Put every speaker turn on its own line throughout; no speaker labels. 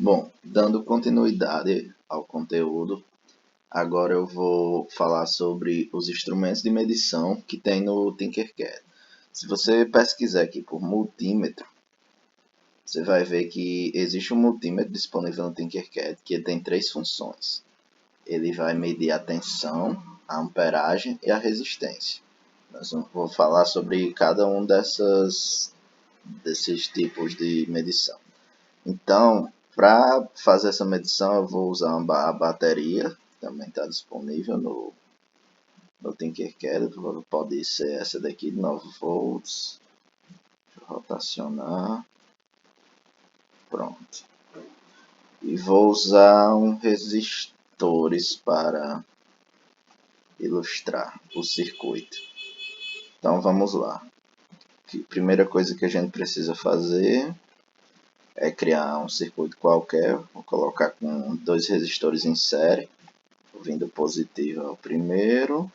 Bom, dando continuidade ao conteúdo, agora eu vou falar sobre os instrumentos de medição que tem no Tinkercad. Se você pesquisar aqui por multímetro, você vai ver que existe um multímetro disponível no Tinkercad que tem três funções. Ele vai medir a tensão, a amperagem e a resistência. Vou falar sobre cada um desses tipos de medição. Então, para fazer essa medição, eu vou usar a bateria, que também está disponível no Tinkercad. Pode ser essa daqui de 9 volts. Deixa eu rotacionar. Pronto. E vou usar um resistores para ilustrar o circuito. Então, vamos lá. A primeira coisa que a gente precisa fazer é criar um circuito qualquer. Vou colocar com dois resistores em série. Vindo positivo ao primeiro,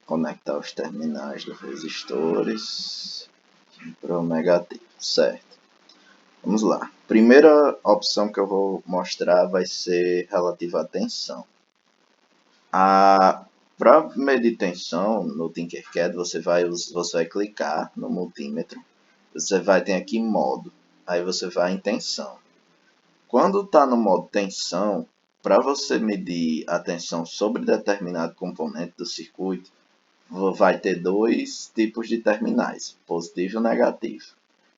conectar os terminais dos resistores para o negativo, certo? Vamos lá. Primeira opção que eu vou mostrar vai ser relativa à tensão. Para medir tensão no Tinkercad, você vai clicar no multímetro, você vai ter aqui modo, aí você vai em tensão. Quando está no modo tensão, para você medir a tensão sobre determinado componente do circuito, vai ter dois tipos de terminais, positivo e negativo.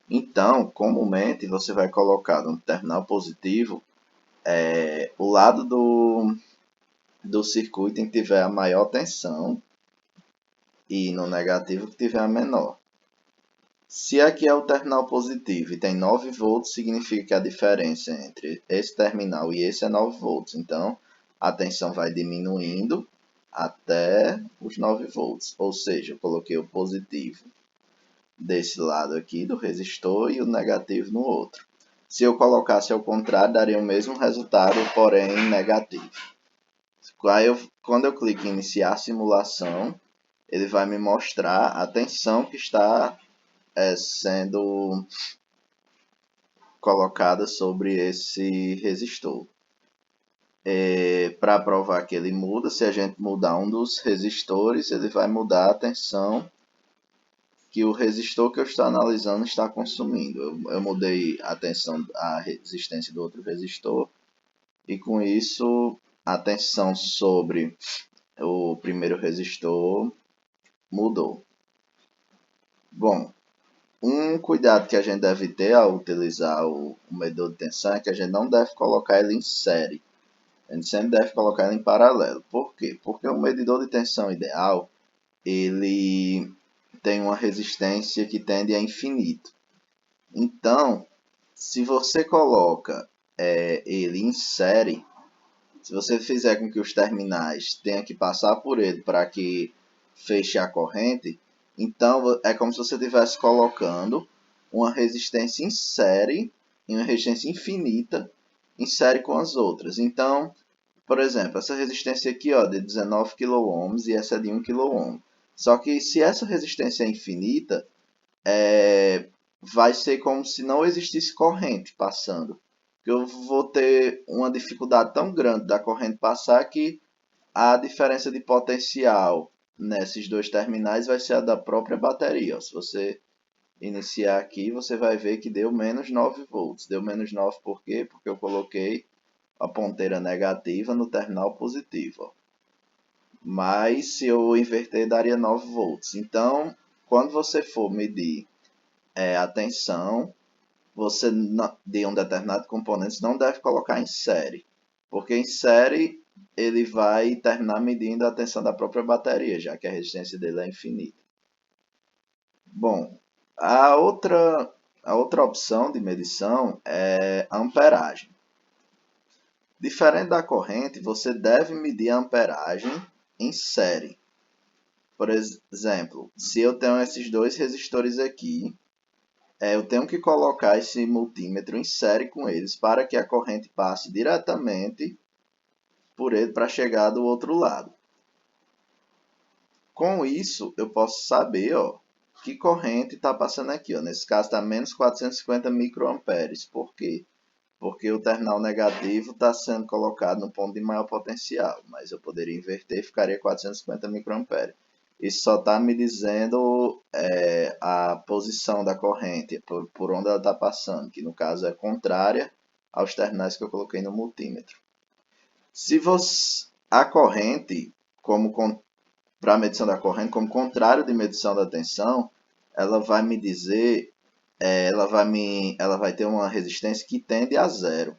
Então, comumente, você vai colocar no terminal positivo o lado do circuito em que tiver a maior tensão e no negativo que tiver a menor. Se aqui é o terminal positivo e tem 9 volts, significa que a diferença entre esse terminal e esse é 9 volts. Então, a tensão vai diminuindo até os 9 volts. Ou seja, eu coloquei o positivo desse lado aqui do resistor e o negativo no outro. Se eu colocasse ao contrário, daria o mesmo resultado, porém negativo. Quando eu clico em iniciar a simulação, ele vai me mostrar a tensão que está sendo colocada sobre esse resistor. Para provar que ele muda, se a gente mudar um dos resistores, ele vai mudar a tensão que o resistor que eu estou analisando está consumindo. Eu mudei a tensão, a resistência do outro resistor, e com isso a tensão sobre o primeiro resistor mudou. Bom, um cuidado que a gente deve ter ao utilizar o medidor de tensão é que a gente não deve colocar ele em série. A gente sempre deve colocar ele em paralelo. Por quê? Porque o medidor de tensão ideal, ele tem uma resistência que tende a infinito. Então, se você coloca ele em série, se você fizer com que os terminais tenham que passar por ele para que feche a corrente, então é como se você estivesse colocando uma resistência em série, uma resistência infinita, em série com as outras. Então, por exemplo, essa resistência aqui de 19 kΩ e essa de 1 kΩ. Só que se essa resistência é infinita, vai ser como se não existisse corrente passando. Eu vou ter uma dificuldade tão grande da corrente passar que a diferença de potencial nesses dois terminais vai ser a da própria bateria. Se você iniciar aqui, você vai ver que deu menos 9 volts. Deu menos 9 por quê? Porque eu coloquei a ponteira negativa no terminal positivo. Mas se eu inverter, daria 9 volts. Então, quando você for medir a tensão, você de um determinado componente não deve colocar em série, porque em série ele vai terminar medindo a tensão da própria bateria, já que a resistência dele é infinita. Bom, a outra opção de medição é a amperagem. Diferente da corrente, você deve medir a amperagem em série. Por exemplo, se eu tenho esses dois resistores aqui, eu tenho que colocar esse multímetro em série com eles para que a corrente passe diretamente por ele para chegar do outro lado. Com isso, eu posso saber que corrente está passando aqui. Nesse caso está menos 450 microamperes. Por quê? porque o terminal negativo está sendo colocado no ponto de maior potencial, mas eu poderia inverter e ficaria 450 microamperes. Isso só está me dizendo a posição da corrente, por onde ela está passando, que no caso é contrária aos terminais que eu coloquei no multímetro. Se você, a corrente, para a medição da corrente, como contrário de medição da tensão, ela vai me dizer, ela vai ter uma resistência que tende a zero.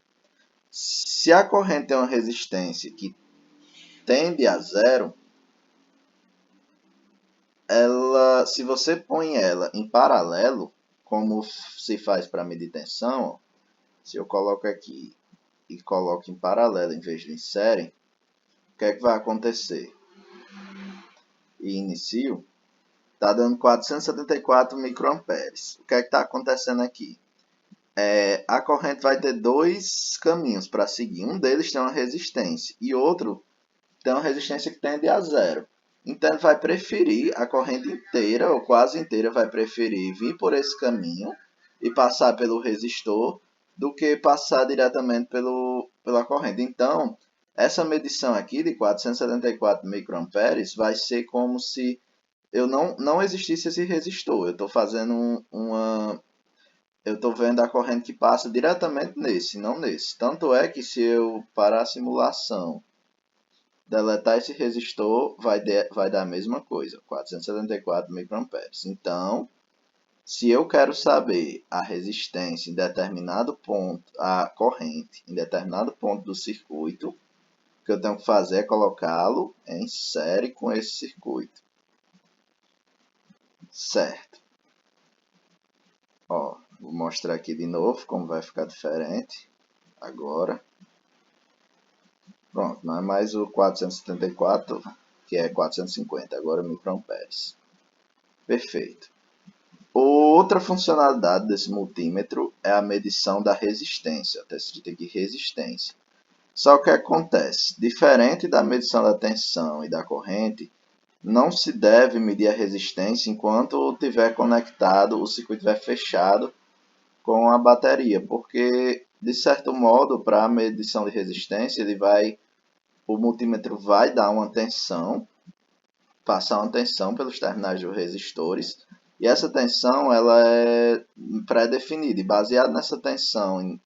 Se a corrente tem uma resistência que tende a zero, se você põe ela em paralelo, como se faz para medir tensão, se eu coloco aqui e coloco em paralelo em vez de em série, o que é que vai acontecer? E inicio, está dando 474 microamperes. O que é que está acontecendo aqui? A corrente vai ter dois caminhos para seguir. Um deles tem uma resistência e outro tem uma resistência que tende a zero. Então ele vai preferir, a corrente inteira ou quase inteira vai preferir vir por esse caminho e passar pelo resistor do que passar diretamente pela corrente. Então, essa medição aqui de 474 microamperes vai ser como se não existisse esse resistor. Eu estou fazendo eu estou vendo a corrente que passa diretamente nesse, não nesse. Tanto é que se eu parar a simulação, deletar esse resistor, vai dar a mesma coisa, 474 microamperes. Então, se eu quero saber a resistência em determinado ponto, a corrente em determinado ponto do circuito, o que eu tenho que fazer é colocá-lo em série com esse circuito. Certo. Ó, vou mostrar aqui de novo como vai ficar diferente agora. Pronto, não é mais o 474, que é 450, agora microamperes. Perfeito. Outra funcionalidade desse multímetro é a medição da resistência, teste de resistência. Só que acontece, diferente da medição da tensão e da corrente, não se deve medir a resistência enquanto estiver conectado, o circuito estiver fechado com a bateria, porque, de certo modo, para a medição de resistência, o multímetro vai dar uma tensão, passar uma tensão pelos terminais dos resistores, e essa tensão ela é pré-definida, e baseado nessa tensão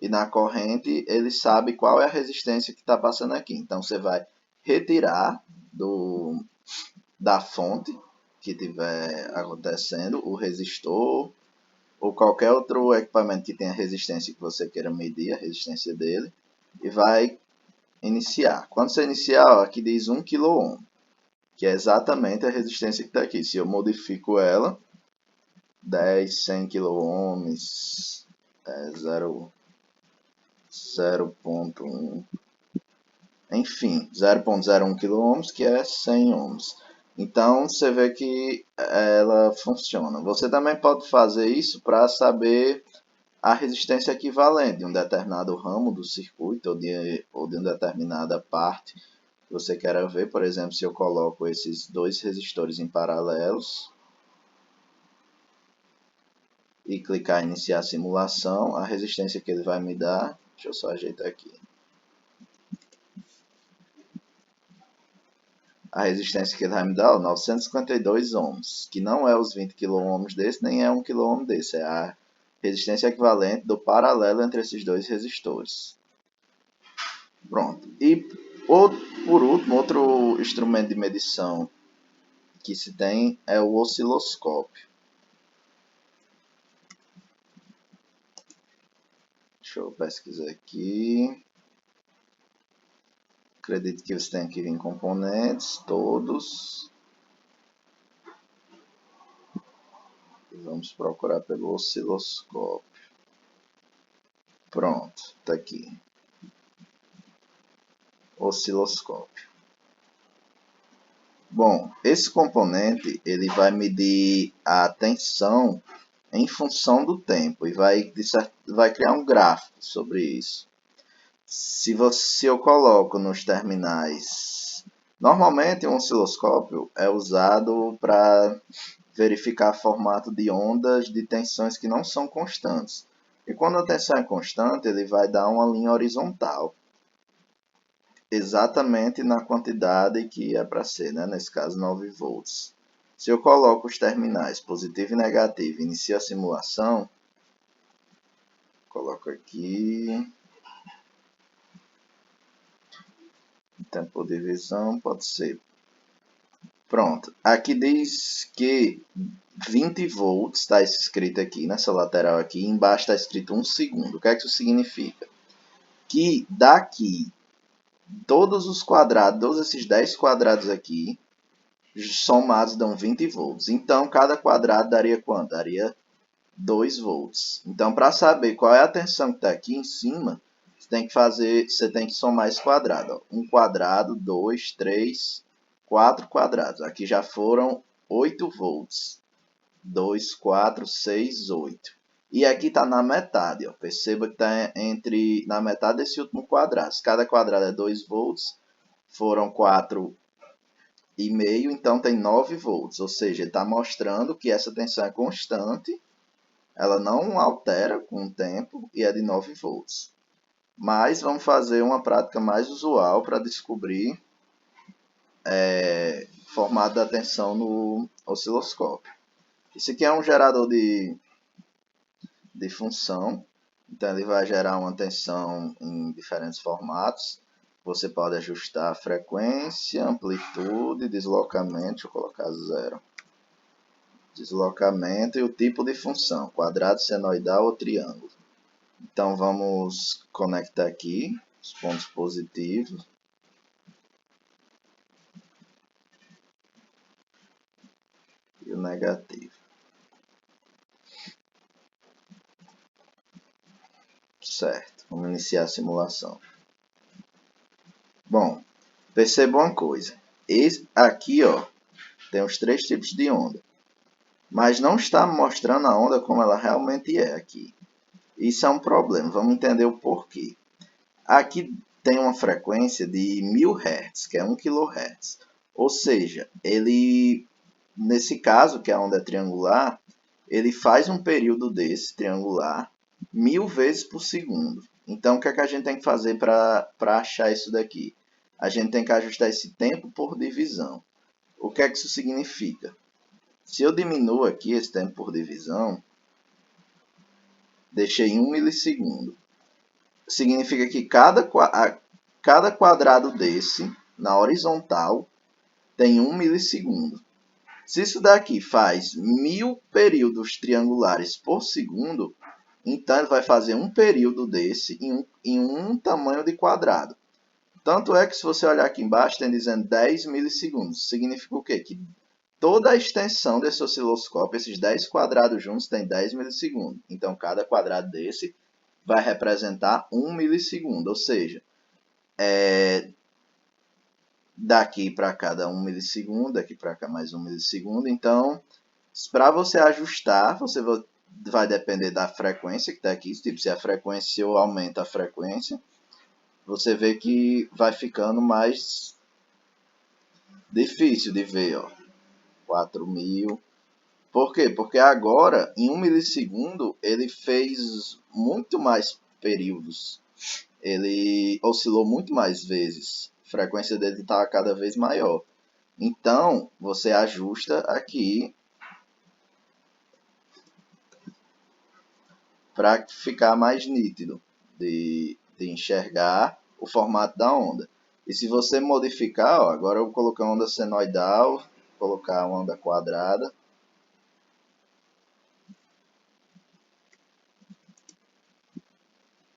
e na corrente, ele sabe qual é a resistência que está passando aqui. Então, você vai retirar da fonte que estiver acontecendo o resistor ou qualquer outro equipamento que tenha resistência que você queira medir, a resistência dele, e vai iniciar. Quando você iniciar, aqui diz 1 kΩ, que é exatamente a resistência que está aqui. Se eu modifico ela, 10, 100 kΩ, 0.1, enfim, 0.01 kΩ, que é 100 ohms. Então, você vê que ela funciona. Você também pode fazer isso para saber a resistência equivalente de um determinado ramo do circuito ou de uma determinada parte que você queira ver. Por exemplo, se eu coloco esses dois resistores em paralelos e clicar em iniciar a simulação, a resistência que ele vai me dar, deixa eu só ajeitar aqui. A resistência que ele vai me dar é 952 ohms, que não é os 20 kΩ desse, nem é 1 kΩ desse, é a resistência equivalente do paralelo entre esses dois resistores. Pronto. E por último, outro instrumento de medição que se tem é o osciloscópio. Deixa eu pesquisar aqui. Acredito que você tem que vir em componentes, todos. Vamos procurar pelo osciloscópio. Pronto, está aqui. Osciloscópio. Bom, esse componente ele vai medir a tensão em função do tempo e vai criar um gráfico sobre isso. Se eu coloco nos terminais, normalmente um osciloscópio é usado para verificar formato de ondas de tensões que não são constantes. E quando a tensão é constante, ele vai dar uma linha horizontal, exatamente na quantidade que é para ser, né? Nesse caso 9 volts. Se eu coloco os terminais positivo e negativo e inicio a simulação, coloco aqui, tempo por divisão, pode ser. Pronto, aqui diz que 20 volts, está escrito aqui nessa lateral aqui, embaixo está escrito 1 segundo. O que é que isso significa? Que daqui, todos os quadrados, todos esses 10 quadrados aqui, somados dão 20 volts. Então, cada quadrado daria quanto? Daria 2 volts. Então, para saber qual é a tensão que está aqui em cima, você tem que somar esse quadrado. Ó. 1 quadrado, 2, 3, 4 quadrados. Aqui já foram 8 volts. 2, 4, 6, 8. E aqui está na metade. Ó. Perceba que está na metade desse último quadrado. Se cada quadrado é 2 volts, foram 4,5, então tem 9 volts. Ou seja, ele está mostrando que essa tensão é constante, ela não altera com o tempo e é de 9 volts. Mas vamos fazer uma prática mais usual para descobrir formato da tensão no osciloscópio. Isso aqui é um gerador de função, então ele vai gerar uma tensão em diferentes formatos. Você pode ajustar a frequência, amplitude, deslocamento, deixa eu colocar 0. Deslocamento e o tipo de função, quadrado, senoidal ou triângulo. Então vamos conectar aqui os pontos positivos. E o negativo. Certo, vamos iniciar a simulação. Bom, perceba uma coisa. Aqui ó, tem os 3 tipos de onda. Mas não está mostrando a onda como ela realmente é aqui. Isso é um problema, vamos entender o porquê. Aqui tem uma frequência de 1000 Hz, que é 1 kHz. Ou seja, ele, nesse caso, que a onda é triangular, ele faz um período desse triangular 1000 vezes por segundo. Então, o que é que a gente tem que fazer para achar isso daqui? A gente tem que ajustar esse tempo por divisão. O que é que isso significa? Se eu diminuo aqui esse tempo por divisão, deixei em 1 milissegundo. Significa que cada quadrado desse, na horizontal, tem 1 milissegundo. Se isso daqui faz 1000 períodos triangulares por segundo, então ele vai fazer um período desse em um tamanho de quadrado. Tanto é que se você olhar aqui embaixo, tem dizendo 10 milissegundos. Significa o quê? Que toda a extensão desse osciloscópio, esses 10 quadrados juntos, tem 10 milissegundos. Então, cada quadrado desse vai representar 1 milissegundo. Ou seja, daqui para cá dá 1 milissegundo, daqui para cá mais 1 milissegundo. Então, para você ajustar, você vai depender da frequência que está aqui. Tipo, se a frequência ou aumenta a frequência, você vê que vai ficando mais difícil de ver, ó. 4.000. Por quê? Porque agora, em 1 milissegundo, ele fez muito mais períodos. Ele oscilou muito mais vezes. A frequência dele está cada vez maior. Então, você ajusta aqui para ficar mais nítido de enxergar o formato da onda. E se você modificar, ó, agora eu vou colocar uma onda senoidal, colocar uma onda quadrada.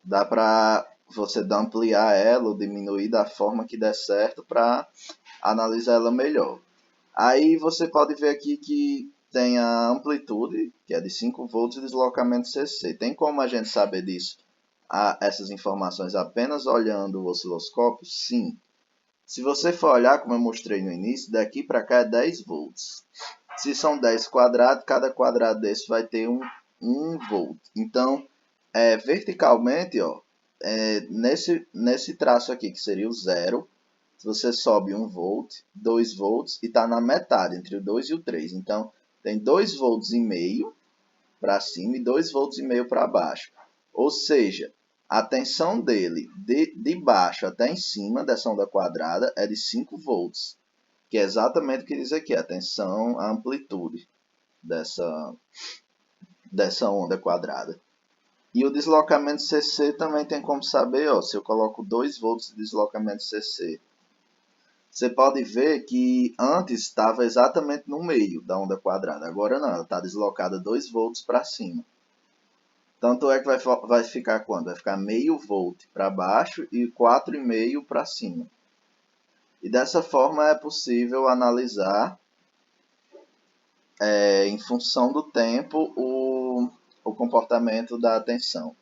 Dá para você ampliar ela ou diminuir da forma que der certo para analisar ela melhor. Aí você pode ver aqui que tem a amplitude, que é de 5 volts, e deslocamento CC. Tem como a gente saber disso, essas informações, apenas olhando o osciloscópio? Sim. Se você for olhar, como eu mostrei no início, daqui para cá é 10 volts. Se são 10 quadrados, cada quadrado desse vai ter 1 volt. Então, verticalmente, ó, nesse traço aqui, que seria o 0, você sobe 1 volt, 2 volts e está na metade, entre o 2 e o 3. Então, tem 2 volts e meio para cima e 2 volts e meio para baixo. Ou seja, a tensão dele de baixo até em cima dessa onda quadrada é de 5 volts, que é exatamente o que diz aqui, a tensão, a amplitude dessa onda quadrada. E o deslocamento CC também tem como saber, ó, se eu coloco 2 volts de deslocamento CC. Você pode ver que antes estava exatamente no meio da onda quadrada, agora não, ela está deslocada 2 volts para cima. Tanto é que vai ficar quando? Vai ficar meio volt para baixo e 4,5 para cima. E dessa forma é possível analisar, em função do tempo, o comportamento da tensão.